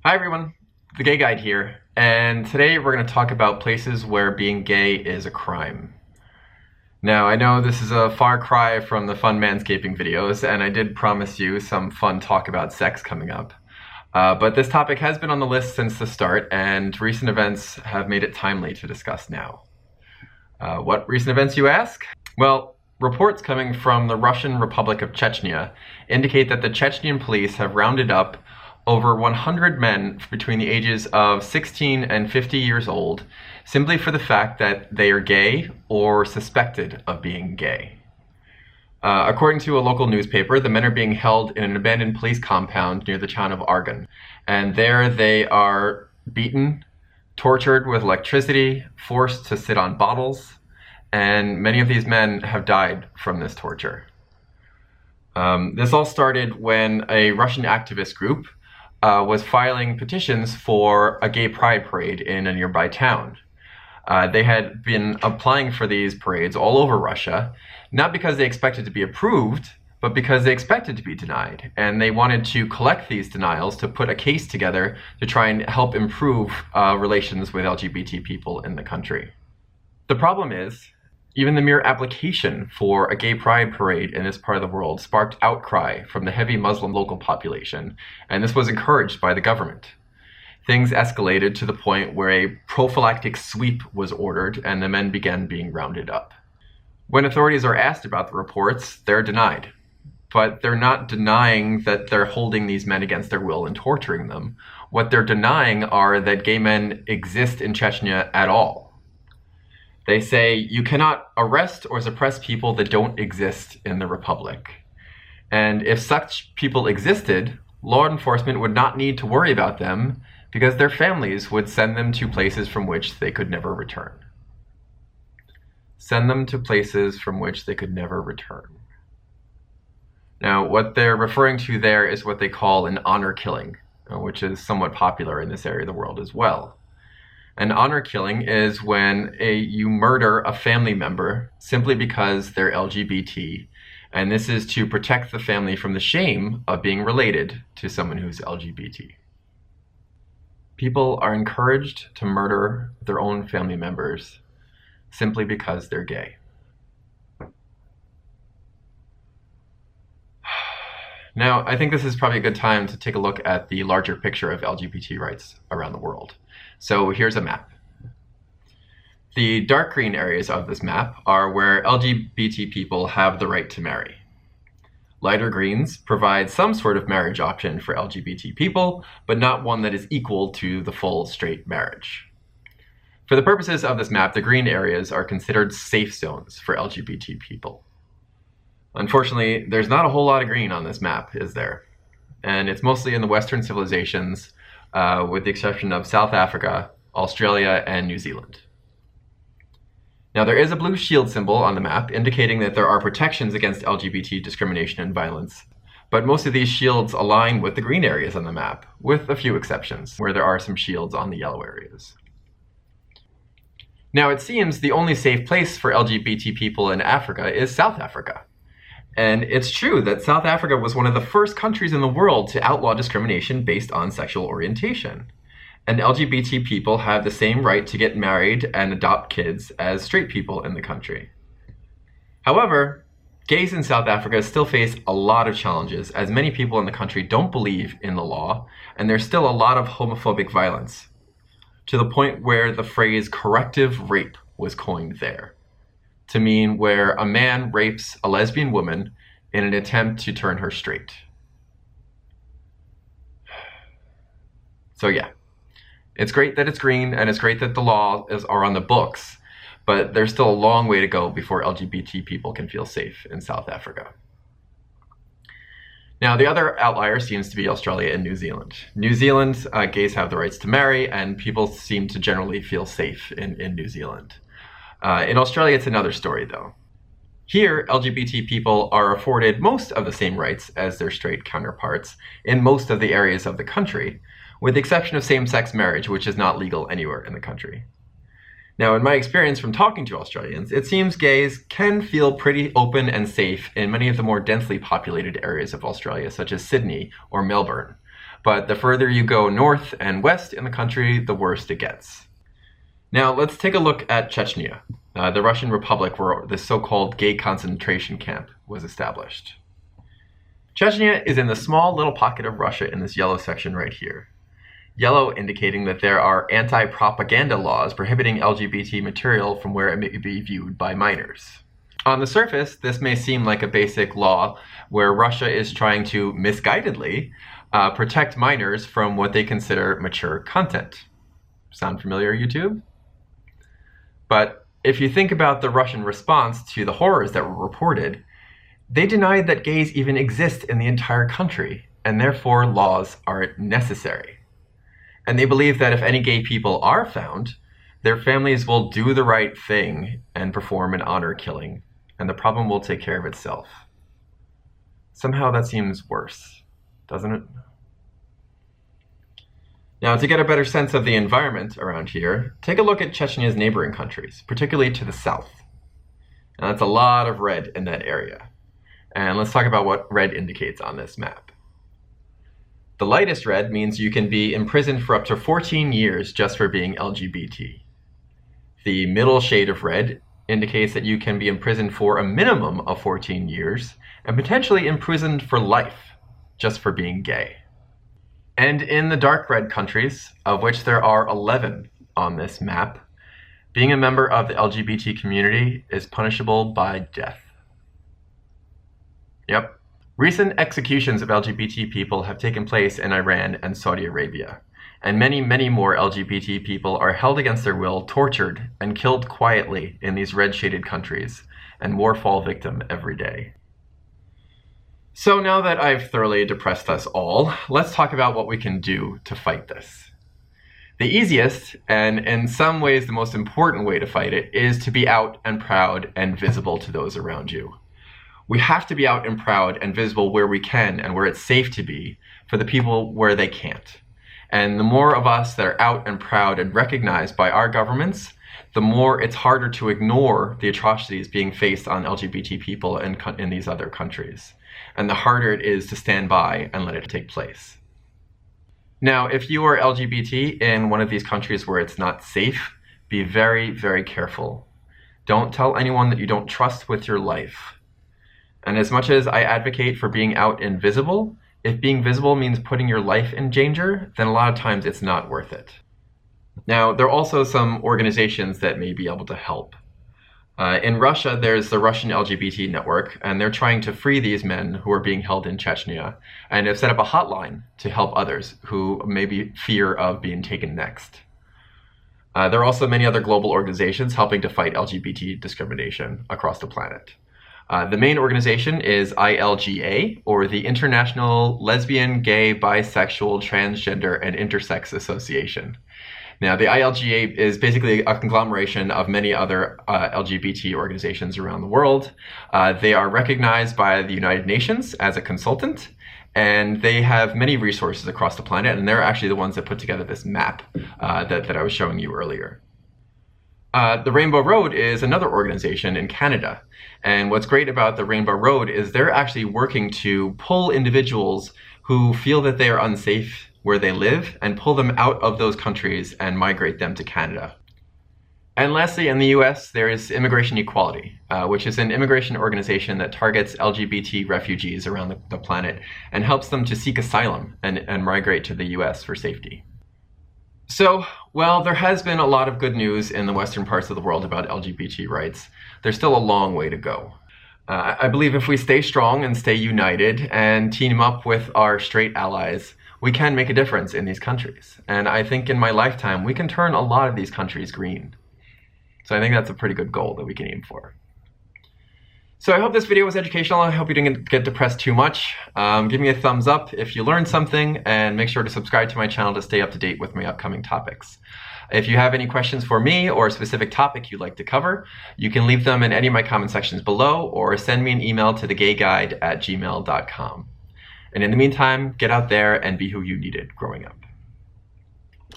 Hi everyone, the Gay Guide here, and today we're going to talk about places where being gay is a crime. Now, I know this is a far cry from the fun manscaping videos, and I did promise you some fun talk about sex coming up. But this topic has been on the list since the start, and recent events have made it timely to discuss now. What recent events, you ask? Well, reports coming from the Russian Republic of Chechnya indicate that the Chechnyan police have rounded up over 100 men between the ages of 16 and 50 years old simply for the fact that they are gay or suspected of being gay. According to a local newspaper, the men are being held in an abandoned police compound near the town of Argon, and there they are beaten, tortured with electricity, forced to sit on bottles, and many of these men have died from this torture. This all started when a Russian activist group was filing petitions for a gay pride parade in a nearby town. They had been applying for these parades all over Russia, not because they expected to be approved, but because they expected to be denied. And they wanted to collect these denials to put a case together to try and help improve relations with LGBT people in the country. The problem is, even the mere application for a gay pride parade in this part of the world sparked outcry from the heavy Muslim local population, and this was encouraged by the government. Things escalated to the point where a prophylactic sweep was ordered and the men began being rounded up. When authorities are asked about the reports, they're denied. But they're not denying that they're holding these men against their will and torturing them. What they're denying are that gay men exist in Chechnya at all. They say you cannot arrest or suppress people that don't exist in the Republic. And if such people existed, law enforcement would not need to worry about them because their families would send them to places from which they could never return. Send them to places from which they could never return. Now, what they're referring to there is what they call an honor killing, which is somewhat popular in this area of the world as well. An honor killing is when you murder a family member simply because they're LGBT, and this is to protect the family from the shame of being related to someone who's LGBT. People are encouraged to murder their own family members simply because they're gay. Now, I think this is probably a good time to take a look at the larger picture of LGBT rights around the world. So here's a map. The dark green areas of this map are where LGBT people have the right to marry. Lighter greens provide some sort of marriage option for LGBT people, but not one that is equal to the full straight marriage. For the purposes of this map, the green areas are considered safe zones for LGBT people. Unfortunately, there's not a whole lot of green on this map, is there? And it's mostly in the Western civilizations, with the exception of South Africa, Australia, and New Zealand. Now, there is a blue shield symbol on the map indicating that there are protections against LGBT discrimination and violence, but most of these shields align with the green areas on the map, with a few exceptions, where there are some shields on the yellow areas. Now, it seems the only safe place for LGBT people in Africa is South Africa. And it's true that South Africa was one of the first countries in the world to outlaw discrimination based on sexual orientation. And LGBT people have the same right to get married and adopt kids as straight people in the country. However, gays in South Africa still face a lot of challenges, as many people in the country don't believe in the law, and there's still a lot of homophobic violence, to the point where the phrase corrective rape was coined there, to mean where a man rapes a lesbian woman in an attempt to turn her straight. So yeah, it's great that it's green, and it's great that the laws are on the books, but there's still a long way to go before LGBT people can feel safe in South Africa. Now, the other outlier seems to be Australia and New Zealand. New Zealand, gays have the rights to marry, and people seem to generally feel safe in New Zealand. In Australia, it's another story, though. Here, LGBT people are afforded most of the same rights as their straight counterparts in most of the areas of the country, with the exception of same-sex marriage, which is not legal anywhere in the country. Now, in my experience from talking to Australians, it seems gays can feel pretty open and safe in many of the more densely populated areas of Australia, such as Sydney or Melbourne. but the further you go north and west in the country, the worse it gets. Now let's take a look at Chechnya, the Russian Republic where the so-called gay concentration camp was established. Chechnya is in the small little pocket of Russia in this yellow section right here. Yellow indicating that there are anti-propaganda laws prohibiting LGBT material from where it may be viewed by minors. On the surface, this may seem like a basic law where Russia is trying to misguidedly protect minors from what they consider mature content. Sound familiar, YouTube? But if you think about the Russian response to the horrors that were reported, they denied that gays even exist in the entire country, and therefore laws are necessary. And they believe that if any gay people are found, their families will do the right thing and perform an honor killing, and the problem will take care of itself. Somehow that seems worse, doesn't it? Now, to get a better sense of the environment around here, take a look at Chechnya's neighboring countries, particularly to the south. Now, that's a lot of red in that area. And let's talk about what red indicates on this map. The lightest red means you can be imprisoned for up to 14 years just for being LGBT. The middle shade of red indicates that you can be imprisoned for a minimum of 14 years and potentially imprisoned for life just for being gay. And in the dark red countries, of which there are 11 on this map, being a member of the LGBT community is punishable by death. Yep. Recent executions of LGBT people have taken place in Iran and Saudi Arabia, and many, many more LGBT people are held against their will, tortured, and killed quietly in these red-shaded countries, and more fall victim every day. So now that I've thoroughly depressed us all, let's talk about what we can do to fight this. The easiest, and in some ways the most important way to fight it, is to be out and proud and visible to those around you. We have to be out and proud and visible where we can and where it's safe to be for the people where they can't. And the more of us that are out and proud and recognized by our governments, the more it's harder to ignore the atrocities being faced on LGBT people in these other countries. And the harder it is to stand by and let it take place. Now, if you are LGBT in one of these countries where it's not safe, be very, very careful. Don't tell anyone that you don't trust with your life. And as much as I advocate for being out and visible, if being visible means putting your life in danger, then a lot of times it's not worth it. Now, there are also some organizations that may be able to help. In Russia, there's the Russian LGBT network, and they're trying to free these men who are being held in Chechnya, and have set up a hotline to help others who maybe fear of being taken next. There are also many other global organizations helping to fight LGBT discrimination across the planet. The main organization is ILGA, or the International Lesbian, Gay, Bisexual, Transgender, and Intersex Association. Now, the ILGA is basically a conglomeration of many other LGBT organizations around the world. They are recognized by the United Nations as a consultant, and they have many resources across the planet, and they're actually the ones that put together this map that I was showing you earlier. The Rainbow Road is another organization in Canada, and what's great about the Rainbow Road is they're actually working to pull individuals who feel that they are unsafe where they live and pull them out of those countries and migrate them to Canada. And lastly, in the US, there is Immigration Equality, which is an immigration organization that targets LGBT refugees around the planet and helps them to seek asylum and migrate to the US for safety. So, while there has been a lot of good news in the Western parts of the world about LGBT rights, there's still a long way to go. I believe if we stay strong and stay united and team up with our straight allies, we can make a difference in these countries. And I think in my lifetime, we can turn a lot of these countries green. So I think that's a pretty good goal that we can aim for. So I hope this video was educational. I hope you didn't get depressed too much. Give me a thumbs up if you learned something, and make sure to subscribe to my channel to stay up to date with my upcoming topics. If you have any questions for me or a specific topic you'd like to cover, you can leave them in any of my comment sections below, or send me an email to thegayguide@gmail.com. And in the meantime, get out there and be who you needed growing up.